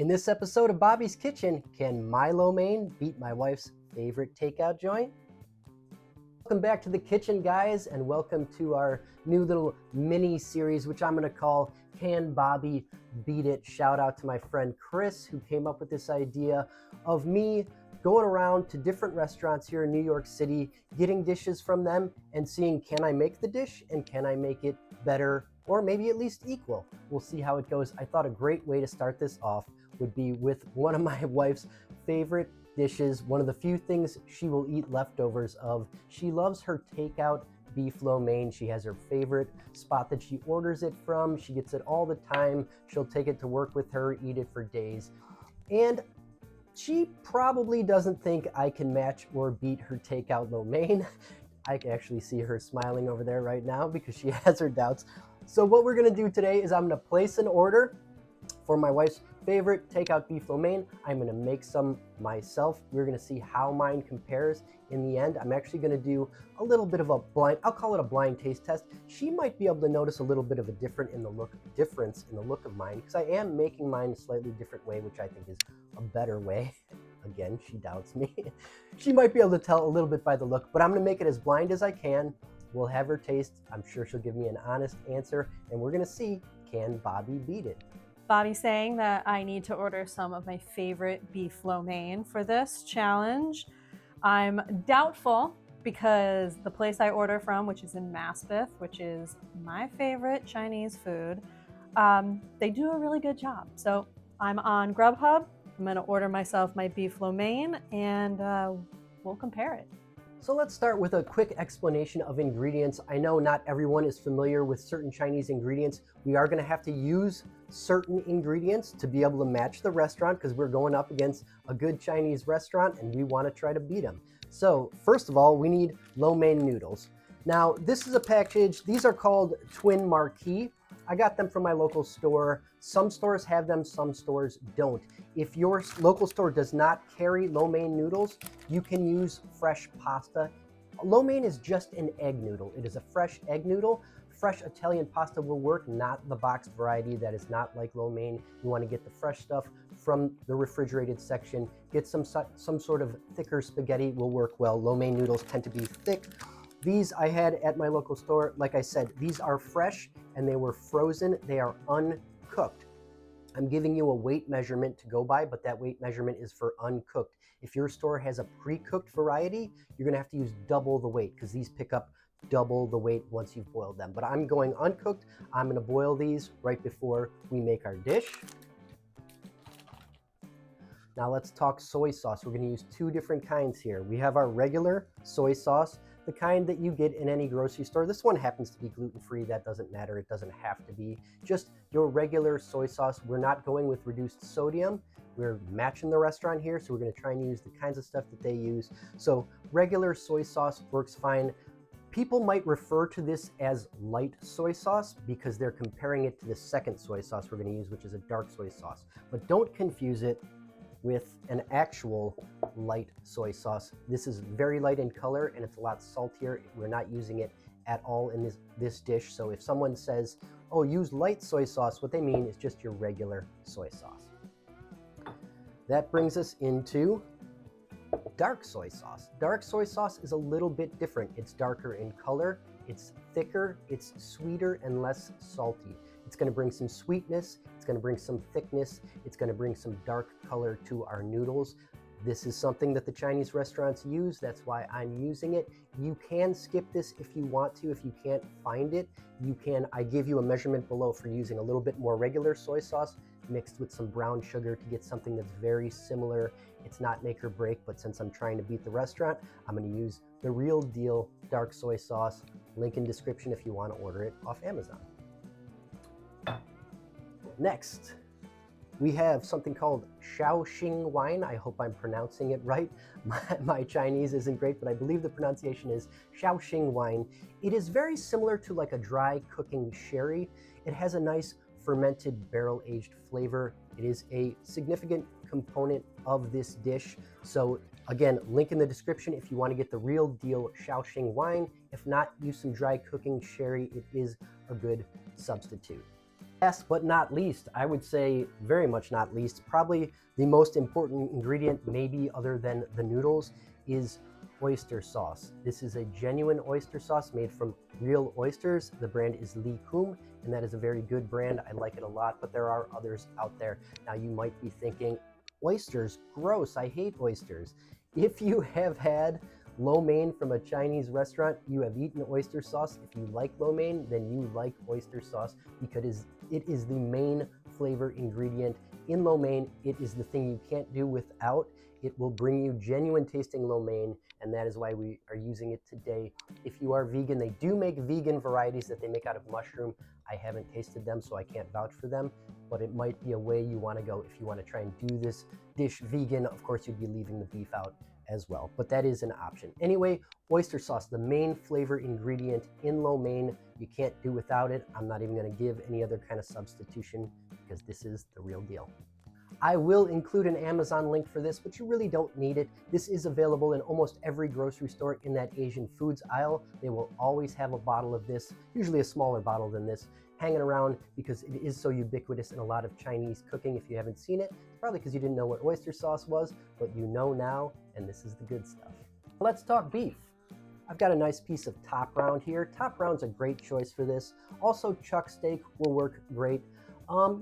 In this episode of Bobby's Kitchen, can my lo mein beat my wife's favorite takeout joint? Welcome back to the kitchen, guys, and welcome to our new little mini series, which I'm going to call Can Bobby Beat It? Shout out to my friend Chris, who came up with this idea of me going around to different restaurants here in New York City, getting dishes from them and seeing, can I make the dish and can I make it better or maybe at least equal? We'll see how it goes. I thought a great way to start this off would be with one of my wife's favorite dishes, one of the few things she will eat leftovers of. She loves her takeout beef lo mein. She has her favorite spot that she orders it from. She gets it all the time. She'll take it to work with her, eat it for days. And she probably doesn't think I can match or beat her takeout lo mein. I can actually see her smiling over there right now because she has her doubts. So what we're gonna do today is I'm gonna place an order for my wife's favorite takeout beef lo mein. I'm gonna make some myself. We're gonna see how mine compares in the end. I'm actually gonna do a little bit of a blind, I'll call it a blind taste test. She might be able to notice a little bit of a difference in the look of mine, because I am making mine a slightly different way, which I think is a better way. Again, she doubts me. She might be able to tell a little bit by the look, but I'm gonna make it as blind as I can. We'll have her taste. I'm sure she'll give me an honest answer, and we're gonna see, can Bobby beat it? Bobby's saying that I need to order some of my favorite beef lo mein for this challenge. I'm doubtful because the place I order from, which is in Maspeth, which is my favorite Chinese food, they do a really good job. So I'm on Grubhub. I'm gonna order myself my beef lo mein and we'll compare it. So let's start with a quick explanation of ingredients. I know not everyone is familiar with certain Chinese ingredients. We are gonna have to use certain ingredients to be able to match the restaurant because we're going up against a good Chinese restaurant and we wanna try to beat them. So first of all, we need lo mein noodles. Now this is a package, these are called Twin Marquee. I got them from my local store. Some stores have them, some stores don't. If your local store does not carry lo mein noodles, you can use fresh pasta. Lo mein is just an egg noodle. It is a fresh egg noodle. Fresh Italian pasta will work, not the boxed variety that is not like lo mein. You want to get the fresh stuff from the refrigerated section. Get some sort of thicker spaghetti will work well. Lo mein noodles tend to be thick. These I had at my local store. Like I said, these are fresh and they were frozen. They are uncooked. I'm giving you a weight measurement to go by, but that weight measurement is for uncooked. If your store has a pre-cooked variety, you're gonna have to use double the weight because these pick up double the weight once you've boiled them. But I'm going uncooked. I'm gonna boil these right before we make our dish. Now let's talk soy sauce. We're gonna use two different kinds here. We have our regular soy sauce, the kind that you get in any grocery store. This one happens to be gluten-free. That doesn't matter. It doesn't have to be. Just your regular soy sauce. We're not going with reduced sodium. We're matching the restaurant here, so we're going to try and use the kinds of stuff that they use. So regular soy sauce works fine. People might refer to this as light soy sauce because they're comparing it to the second soy sauce we're going to use, which is a dark soy sauce. But don't confuse it with an actual light soy sauce. This is very light in color and it's a lot saltier. We're not using it at all in this dish. So if someone says, oh, use light soy sauce, what they mean is just your regular soy sauce. That brings us into dark soy sauce. Dark soy sauce is a little bit different. It's darker in color, it's thicker, it's sweeter and less salty. It's going to bring some sweetness, it's going to bring some thickness, it's going to bring some dark color to our noodles. This is something that the Chinese restaurants use, that's why I'm using it. You can skip this if you want to. If you can't find it, you can. I give you a measurement below for using a little bit more regular soy sauce mixed with some brown sugar to get something that's very similar. It's not make or break, but since I'm trying to beat the restaurant, I'm going to use the real deal dark soy sauce. Link in description if you want to order it off Amazon. Next, we have something called Shaoxing wine. I hope I'm pronouncing it right. My Chinese isn't great, but I believe the pronunciation is Shaoxing wine. It is very similar to like a dry cooking sherry. It has a nice fermented barrel-aged flavor. It is a significant component of this dish. So again, link in the description if you want to get the real deal Shaoxing wine. If not, use some dry cooking sherry. It is a good substitute. Last but not least, I would say very much not least, probably the most important ingredient, maybe other than the noodles, is oyster sauce. This is a genuine oyster sauce made from real oysters. The brand is Li Kum, and that is a very good brand. I like it a lot, but there are others out there. Now you might be thinking, oysters, gross, I hate oysters. If you have had lo mein from a Chinese restaurant, you have eaten oyster sauce. If you like lo mein, then you like oyster sauce because it is the main flavor ingredient in lo mein. It is the thing you can't do without. It will bring you genuine tasting lo mein, and that is why we are using it today. If you are vegan, they do make vegan varieties that they make out of mushroom. I haven't tasted them, so I can't vouch for them, but it might be a way you want to go if you want to try and do this dish vegan. Of course, you'd be leaving the beef out as well, but that is an option. Anyway, oyster sauce, the main flavor ingredient in lo mein. You can't do without it. I'm not even going to give any other kind of substitution because this is the real deal. I will include an Amazon link for this, but you really don't need it. This is available in almost every grocery store in that Asian foods aisle. They will always have a bottle of this, usually a smaller bottle than this, hanging around because it is so ubiquitous in a lot of Chinese cooking. If you haven't seen it, it's probably because you didn't know what oyster sauce was, but you know now, and this is the good stuff. Let's talk beef. I've got a nice piece of top round here. Top round's a great choice for this. Also, chuck steak will work great.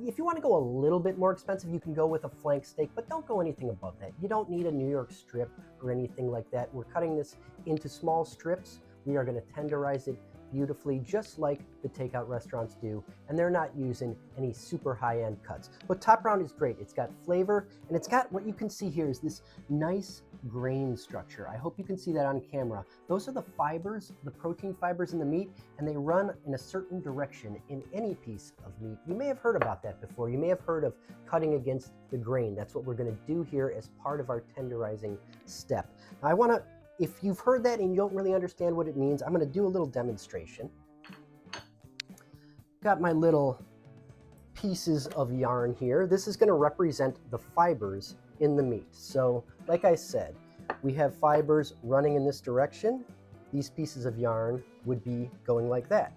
If you want to go a little bit more expensive, you can go with a flank steak, but don't go anything above that. You don't need a New York strip or anything like that. We're cutting this into small strips. We are going to tenderize it beautifully, just like the takeout restaurants do, and they're not using any super high-end cuts. But top round is great. It's got flavor, and it's got what you can see here is this nice grain structure. I hope you can see that on camera. Those are the fibers, the protein fibers in the meat, and they run in a certain direction in any piece of meat. You may have heard about that before. You may have heard of cutting against the grain. That's what we're going to do here as part of our tenderizing step. Now, if you've heard that and you don't really understand what it means, I'm going to do a little demonstration. Got my little pieces of yarn here. This is going to represent the fibers in the meat. So, like I said, we have fibers running in this direction. These pieces of yarn would be going like that.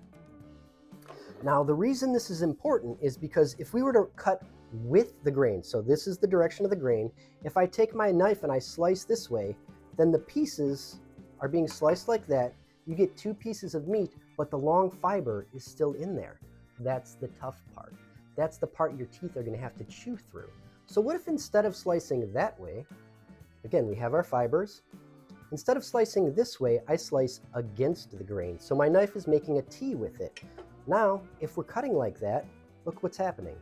Now, the reason this is important is because if we were to cut with the grain, so this is the direction of the grain, if I take my knife and I slice this way, then the pieces are being sliced like that. You get two pieces of meat, but the long fiber is still in there. That's the tough part. That's the part your teeth are going to have to chew through. So what if instead of slicing that way, again, we have our fibers. Instead of slicing this way, I slice against the grain. So my knife is making a T with it. Now, if we're cutting like that, look what's happening.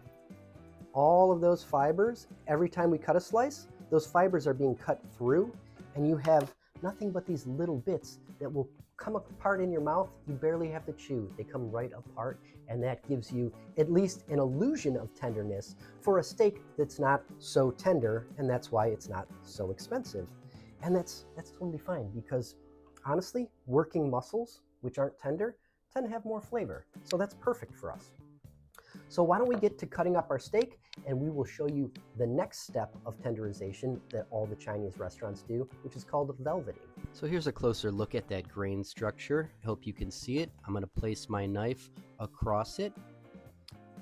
All of those fibers, every time we cut a slice, those fibers are being cut through, and you have nothing but these little bits that will come apart in your mouth. You barely have to chew. They come right apart, and that gives you at least an illusion of tenderness for a steak that's not so tender, and that's why it's not so expensive. And that's totally fine because honestly, working muscles, which aren't tender, tend to have more flavor. So that's perfect for us. So why don't we get to cutting up our steak, and we will show you the next step of tenderization that all the Chinese restaurants do, which is called velveting. So here's a closer look at that grain structure. I hope you can see it. I'm going to place my knife across it,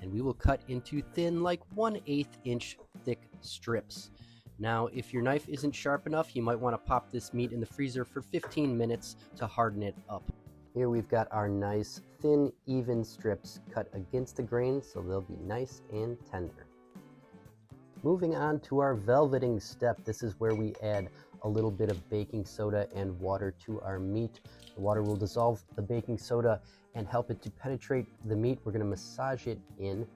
and we will cut into thin, like 1/8 inch thick strips. Now, if your knife isn't sharp enough, you might want to pop this meat in the freezer for 15 minutes to harden it up. Here we've got our nice, thin, even strips cut against the grain, so they'll be nice and tender. Moving on to our velveting step, this is where we add a little bit of baking soda and water to our meat. The water will dissolve the baking soda and help it to penetrate the meat. We're going to massage it in,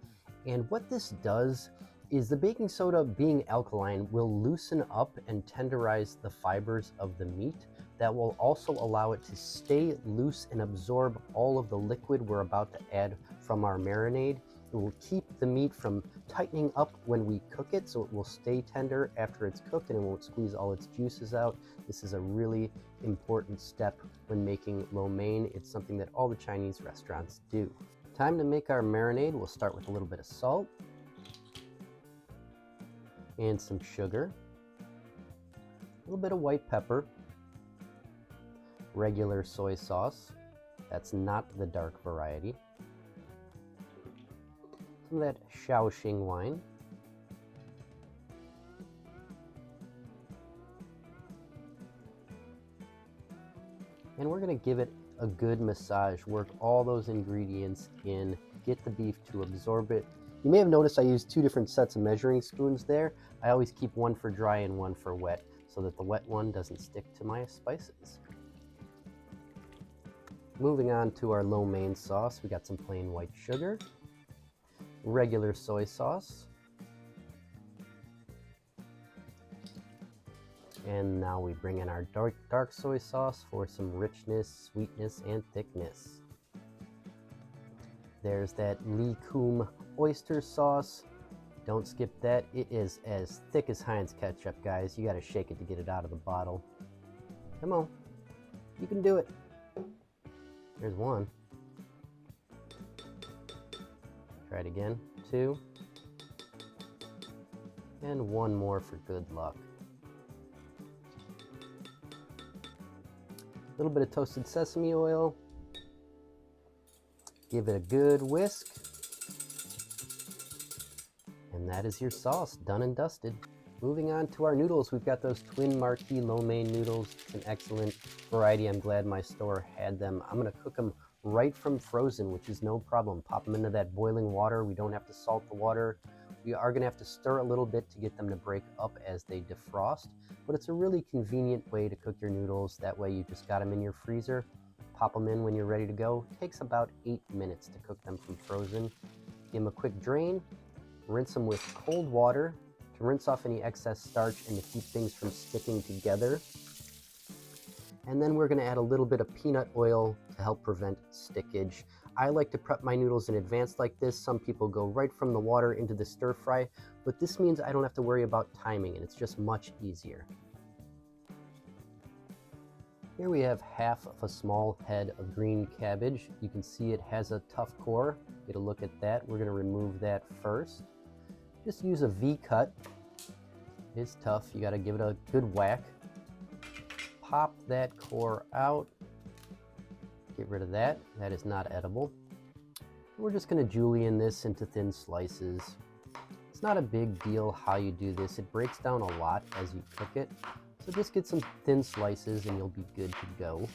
and what this does is the baking soda, being alkaline, will loosen up and tenderize the fibers of the meat. That will also allow it to stay loose and absorb all of the liquid we're about to add from our marinade. It will keep the meat from tightening up when we cook it, so it will stay tender after it's cooked and it won't squeeze all its juices out. This is a really important step when making lo mein. It's something that all the Chinese restaurants do. Time to make our marinade. We'll start with a little bit of salt and some sugar, a little bit of white pepper, regular soy sauce, that's not the dark variety, some of that Shaoxing wine. And we're going to give it a good massage, work all those ingredients in, get the beef to absorb it. You may have noticed I used 2 different sets of measuring spoons there. I always keep one for dry and one for wet so that the wet one doesn't stick to my spices. Moving on to our lo mein sauce, we got some plain white sugar, regular soy sauce, and now we bring in our dark soy sauce for some richness, sweetness, and thickness. There's that Lee Kum oyster sauce. Don't skip that. It is as thick as Heinz ketchup, guys. You got to shake it to get it out of the bottle. Come on. You can do it. There's one. Try it again. 2. And one more for good luck. A little bit of toasted sesame oil. Give it a good whisk. And that is your sauce, done and dusted. Moving on to our noodles, we've got those Twin Marquis lo mein noodles. It's an excellent variety. I'm glad my store had them. I'm gonna cook them right from frozen, which is no problem. Pop them into that boiling water. We don't have to salt the water. We are gonna have to stir a little bit to get them to break up as they defrost, but it's a really convenient way to cook your noodles. That way you just got them in your freezer, pop them in when you're ready to go. It takes about 8 minutes to cook them from frozen. Give them a quick drain, rinse them with cold water to rinse off any excess starch and to keep things from sticking together. And then we're gonna add a little bit of peanut oil to help prevent stickage. I like to prep my noodles in advance like this. Some people go right from the water into the stir fry, but this means I don't have to worry about timing and it's just much easier. Here we have half of a small head of green cabbage. You can see it has a tough core. Get a look at that. We're gonna remove that first. Just use a V cut. It's tough, you gotta give it a good whack. Pop that core out. Get rid of that. That is not edible. We're just gonna julienne this into thin slices. It's not a big deal how you do this. It breaks down a lot as you cook it. So just get some thin slices and you'll be good to go.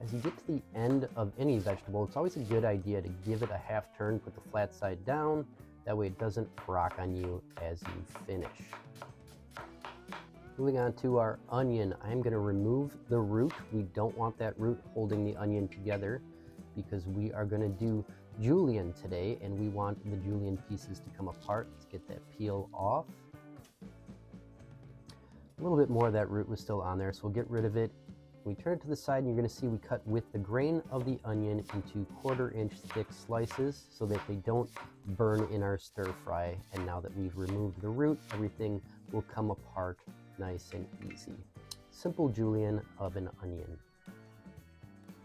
As you get to the end of any vegetable, it's always a good idea to give it a half turn, put the flat side down. That way it doesn't rock on you as you finish. Moving on to our onion, I'm going to remove the root. We don't want that root holding the onion together because we are going to do julienne today and we want the julienne pieces to come apart. Let's get that peel off. A little bit more of that root was still on there, so we'll get rid of it. We turn it to the side and you're going to see we cut with the grain of the onion into 1/4 inch thick slices so that they don't burn in our stir fry. And now that we've removed the root, everything will come apart nice and easy. Simple julienne of an onion.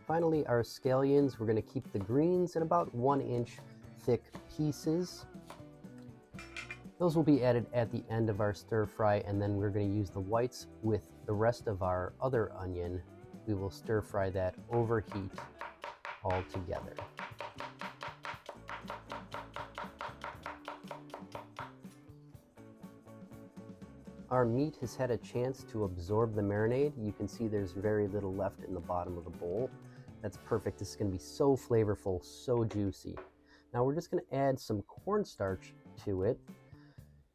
Finally, our scallions, we're going to keep the greens in about 1 inch thick pieces. Those will be added at the end of our stir fry, and then we're going to use the whites with the rest of our other onion. We will stir fry that over heat all together. Our meat has had a chance to absorb the marinade. You can see there's very little left in the bottom of the bowl. That's perfect. This is going to be so flavorful, so juicy. Now we're just going to add some cornstarch to it.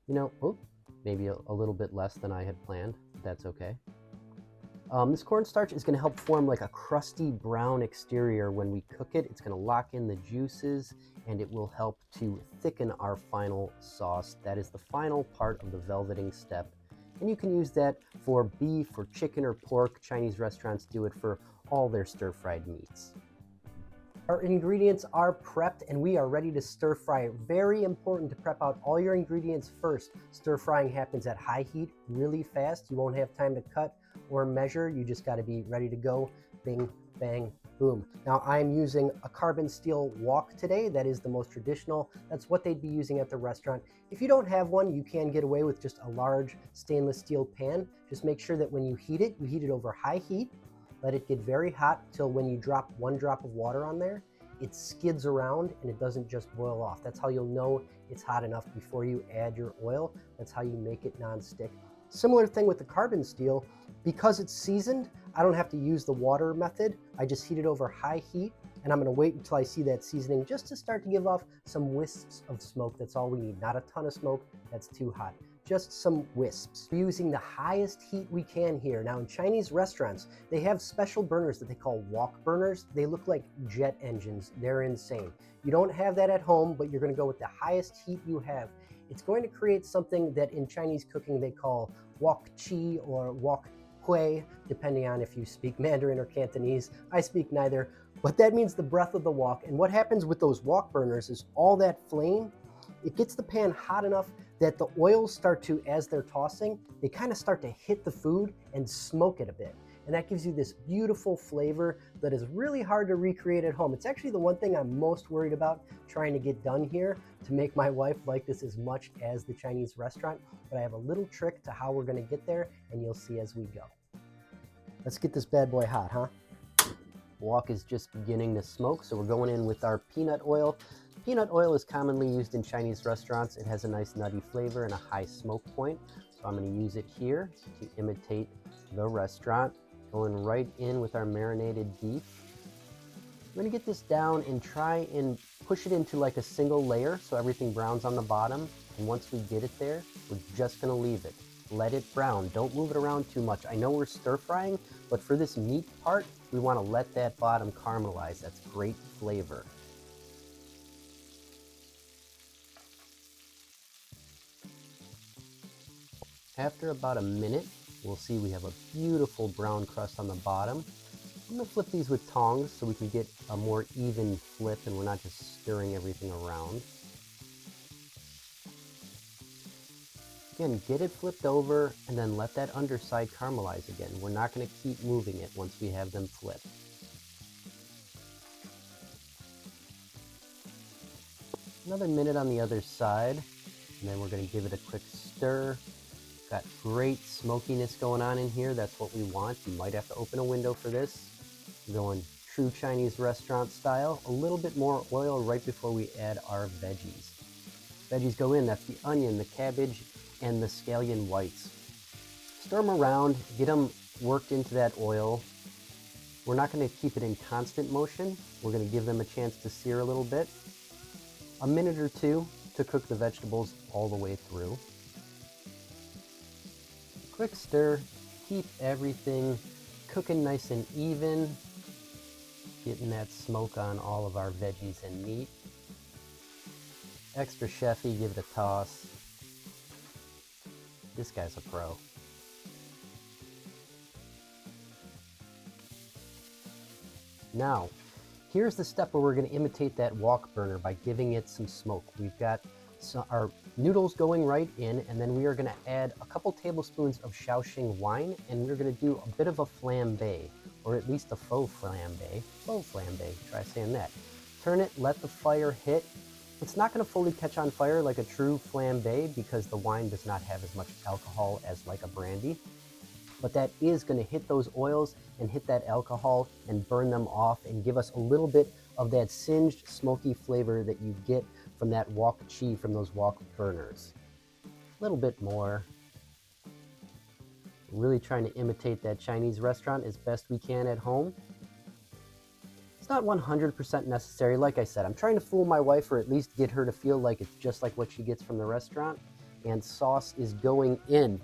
You know, maybe a little bit less than I had planned. That's okay. This cornstarch is going to help form like a crusty brown exterior when we cook it. It's going to lock in the juices and it will help to thicken our final sauce. That is the final part of the velveting step. And you can use that for beef or chicken or pork. Chinese restaurants do it for all their stir-fried meats. Our ingredients are prepped and we are ready to stir fry. Very important to prep out all your ingredients first. Stir frying happens at high heat really fast. You won't have time to cut or measure. You just got to be ready to go. Bing, bang, boom. Now I'm using a carbon steel wok today. That is the most traditional. That's what they'd be using at the restaurant. If you don't have one, you can get away with just a large stainless steel pan. Just make sure that when you heat it over high heat. Let it get very hot till when you drop 1 drop of water on there, it skids around and it doesn't just boil off. That's how you'll know it's hot enough before you add your oil. That's how you make it non-stick. Similar thing with the carbon steel. Because it's seasoned, I don't have to use the water method. I just heat it over high heat, and I'm gonna wait until I see that seasoning just to start to give off some wisps of smoke. That's all we need. Not a ton of smoke, that's too hot. Just some wisps. We're using the highest heat we can here. Now in Chinese restaurants, they have special burners that they call wok burners. They look like jet engines. They're insane. You don't have that at home, but you're gonna go with the highest heat you have. It's going to create something that in Chinese cooking they call wok chi or wok hui, depending on if you speak Mandarin or Cantonese. I speak neither, but that means the breath of the wok. And what happens with those wok burners is all that flame, it gets the pan hot enough that the oils start to, as they're tossing, they kind of start to hit the food and smoke it a bit. And that gives you this beautiful flavor that is really hard to recreate at home. It's actually the one thing I'm most worried about trying to get done here to make my wife like this as much as the Chinese restaurant. But I have a little trick to how we're gonna get there, and you'll see as we go. Let's get this bad boy hot, huh? Wok is just beginning to smoke, so we're going in with our peanut oil. Peanut oil is commonly used in Chinese restaurants. It has a nice nutty flavor and a high smoke point. So I'm gonna use it here to imitate the restaurant. Going right in with our marinated beef. We're gonna get this down and try and push it into like a single layer so everything browns on the bottom. And once we get it there, we're just gonna leave it. Let it brown. Don't move it around too much. I know we're stir frying, but for this meat part, we wanna let that bottom caramelize. That's great flavor. After about a minute, we'll see we have a beautiful brown crust on the bottom. I'm gonna flip these with tongs so we can get a more even flip and we're not just stirring everything around. Again, get it flipped over and then let that underside caramelize again. We're not gonna keep moving it once we have them flipped. Another minute on the other side, and then we're gonna give it a quick stir. Got great smokiness going on in here. That's what we want. You might have to open a window for this. We're going true Chinese restaurant style. A little bit more oil right before we add our veggies. Veggies go in. That's the onion, the cabbage, and the scallion whites. Stir them around. Get them worked into that oil. We're not going to keep it in constant motion. We're going to give them a chance to sear a little bit. A minute or two to cook the vegetables all the way through. Quick stir, keep everything cooking nice and even, getting that smoke on all of our veggies and meat. Extra chefy, give it a toss. This guy's a pro. Now, here's the step where we're going to imitate that wok burner by giving it some smoke. We've got our noodles going right in, and then we are going to add a couple tablespoons of Shaoxing wine, and we're going to do a bit of a flambe, or at least a faux flambe. Faux flambe, try saying that. Turn it, let the fire hit. It's not going to fully catch on fire like a true flambe because the wine does not have as much alcohol as like a brandy, but that is going to hit those oils and hit that alcohol and burn them off and give us a little bit of that singed, smoky flavor that you get from that wok chi from those wok burners. A little bit more. Really trying to imitate that Chinese restaurant as best we can at home. It's not 100% necessary. Like I said, I'm trying to fool my wife or at least get her to feel like it's just like what she gets from the restaurant. And sauce is going in.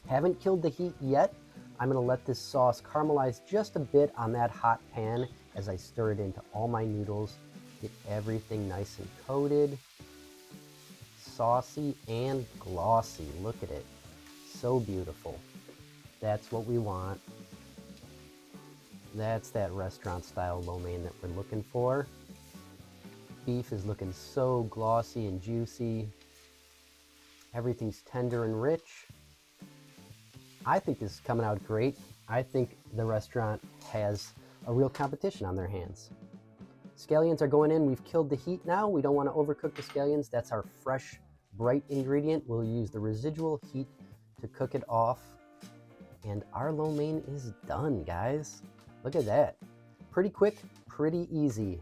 Haven't killed the heat yet. I'm gonna let this sauce caramelize just a bit on that hot pan as I stir it into all my noodles. Get everything nice and coated, saucy and glossy. Look at it, so beautiful. That's what we want. That's that restaurant style lo mein that we're looking for. Beef is looking so glossy and juicy. Everything's tender and rich. I think this is coming out great. I think the restaurant has a real competition on their hands. Scallions are going in. We've killed the heat now. We don't want to overcook the scallions. That's our fresh, bright ingredient. We'll use the residual heat to cook it off. And our lo mein is done, guys. Look at that. Pretty quick, pretty easy.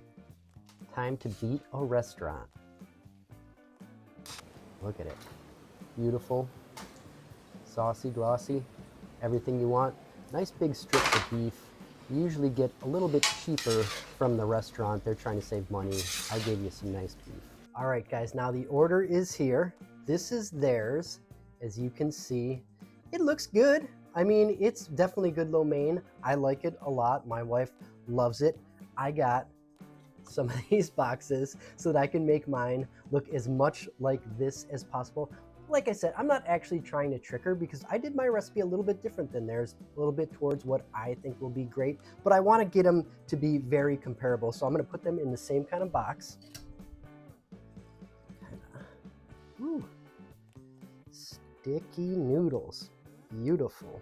Time to beat a restaurant. Look at it. Beautiful, saucy, glossy, everything you want. Nice big strips of beef. You usually get a little bit cheaper from the restaurant. They're trying to save money. I gave you some nice beef. All right, guys, now the order is here. This is theirs. As you can see, it looks good. I mean, it's definitely good lo mein. I like it a lot. My wife loves it. I got some of these boxes so that I can make mine look as much like this as possible. Like I said, I'm not actually trying to trick her because I did my recipe a little bit different than theirs, a little bit towards what I think will be great, but I want to get them to be very comparable. So I'm going to put them in the same kind of box. Ooh, sticky noodles, beautiful.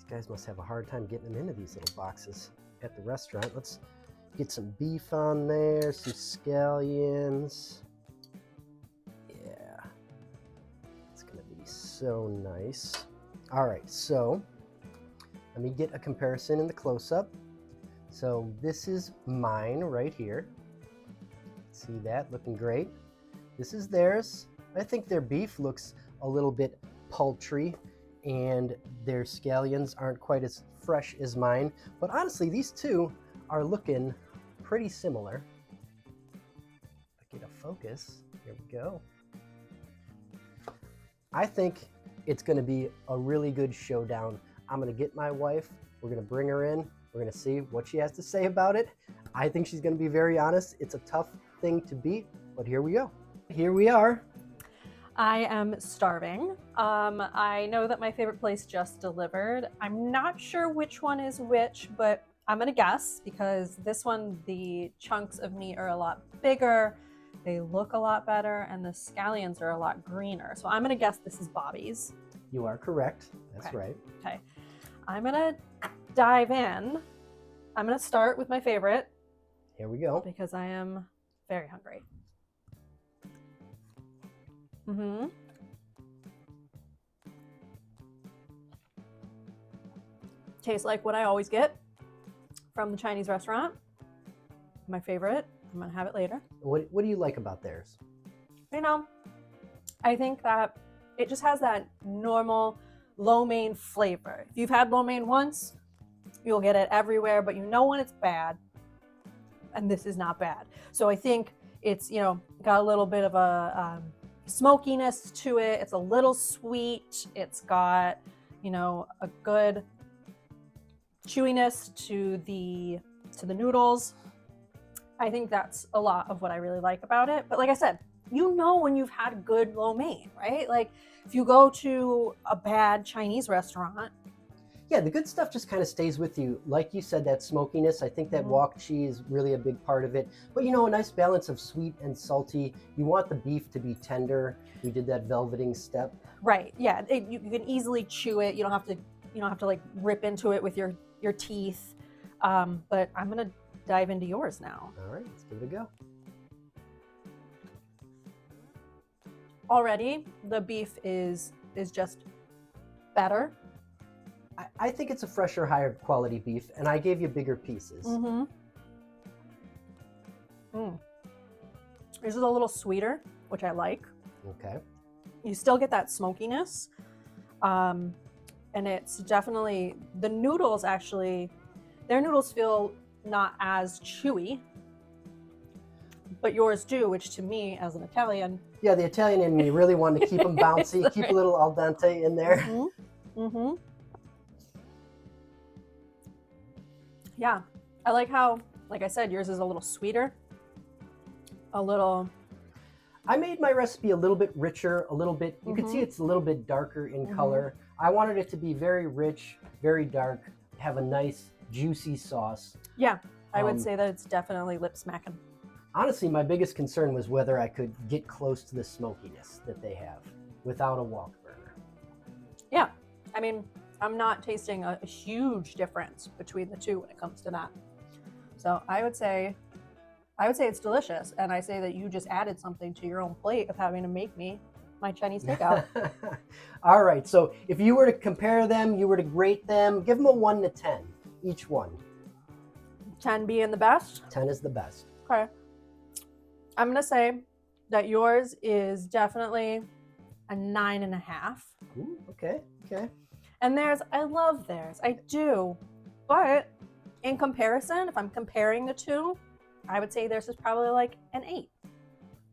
Guys must have a hard time getting them into these little boxes at the restaurant. Let's get some beef on there, some scallions. Yeah, it's gonna be so nice. All right, so let me get a comparison in the close-up. So this is mine right here. See that, looking great. This is theirs. I think their beef looks a little bit paltry, and their scallions aren't quite as fresh as mine. But honestly, these two are looking pretty similar. Get a focus. Here we go. I think it's going to be a really good showdown. I'm going to get my wife. We're going to bring her in. We're going to see what she has to say about it. I think she's going to be very honest. It's a tough thing to beat, but here we go. Here we are. I am starving. I know that my favorite place just delivered. I'm not sure which one is which, but I'm gonna guess because this one, the chunks of meat are a lot bigger, they look a lot better, and the scallions are a lot greener. So I'm gonna guess this is Bobby's. You are correct. That's okay. right. Okay. I'm gonna dive in. I'm gonna start with my favorite. Here we go. Because I am very hungry. Mm-hmm. Tastes like what I always get from the Chinese restaurant. My favorite. I'm gonna have it later. What do you like about theirs? You know, I think that it just has that normal lo mein flavor. If you've had lo mein once, you'll get it everywhere, but you know when it's bad, and this is not bad. So I think it's, you know, got a little bit of a smokiness to it. It's a little sweet. It's got, you know, a good chewiness to the noodles. I think that's a lot of what I really like about it. But like I said, you know when you've had good lo mein, right? Like if you go to a bad Chinese restaurant, yeah, the good stuff just kind of stays with you. Like you said, that smokiness, I think that wok cheese is really a big part of it. But you know, a nice balance of sweet and salty. You want the beef to be tender. We did that velveting step. Right, yeah, you can easily chew it. You don't have to like rip into it with your teeth. But I'm gonna dive into yours now. All right, let's give it a go. Already, the beef is just better. I think it's a fresher, higher quality beef, and I gave you bigger pieces. Mm-hmm. This is a little sweeter, which I like. Okay. You still get that smokiness. And it's definitely, the noodles actually, their noodles feel not as chewy, but yours do, which to me, as an Italian. Yeah, the Italian in me really wanted to keep them bouncy, keep a little al dente in there. Mm-hmm. Mm-hmm. Yeah, I like how, like I said, yours is a little sweeter, a little... I made my recipe a little bit richer, a little bit, you can see it's a little bit darker in color. I wanted it to be very rich, very dark, have a nice juicy sauce. Yeah, I would say that it's definitely lip smacking. Honestly, my biggest concern was whether I could get close to the smokiness that they have without a wok burner. Yeah, I mean, I'm not tasting a huge difference between the two when it comes to that. So I would say it's delicious. And I say that you just added something to your own plate of having to make me my Chinese takeout. All right, so if you were to compare them, you were to rate them, give them a 1 to 10, each one. 10 being the best? 10 is the best. Okay. I'm going to say that yours is definitely a 9.5. Ooh, okay. And theirs, I love theirs. I do. But in comparison, if I'm comparing the two, I would say theirs is probably like an 8.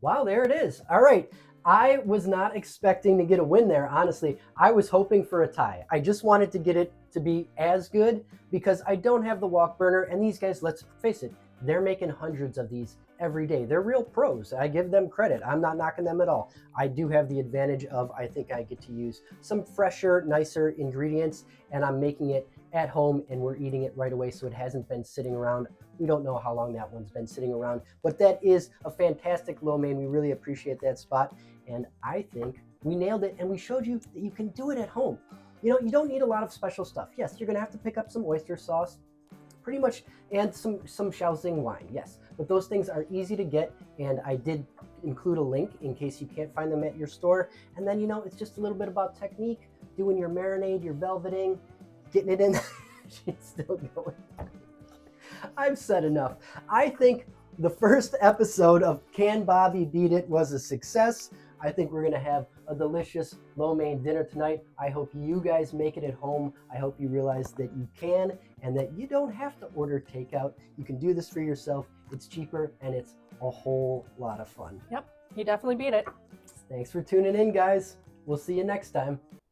Wow, there it is. All right. I was not expecting to get a win there, honestly. I was hoping for a tie. I just wanted to get it to be as good because I don't have the wok burner, and these guys, let's face it, they're making hundreds of these every day. They're real pros. I give them credit. I'm not knocking them at all. I do have the advantage of I think I get to use some fresher, nicer ingredients, and I'm making it at home and we're eating it right away, so it hasn't been sitting around. We don't know how long that one's been sitting around, but that is a fantastic lo mein. We really appreciate that spot, and I think we nailed it, and we showed you that you can do it at home. You know, you don't need a lot of special stuff. Yes, you're gonna have to pick up some oyster sauce, pretty much, and some Shaoxing wine, yes. But those things are easy to get, and I did include a link in case you can't find them at your store. And then, you know, it's just a little bit about technique, doing your marinade, your velveting, getting it in. She's still going. I've said enough. I think the first episode of Can Bobby Beat It was a success. I think we're gonna have a delicious lo mein dinner tonight. I hope you guys make it at home. I hope you realize that you can and that you don't have to order takeout. You can do this for yourself. It's cheaper and it's a whole lot of fun. Yep, he definitely beat it. Thanks for tuning in, guys. We'll see you next time.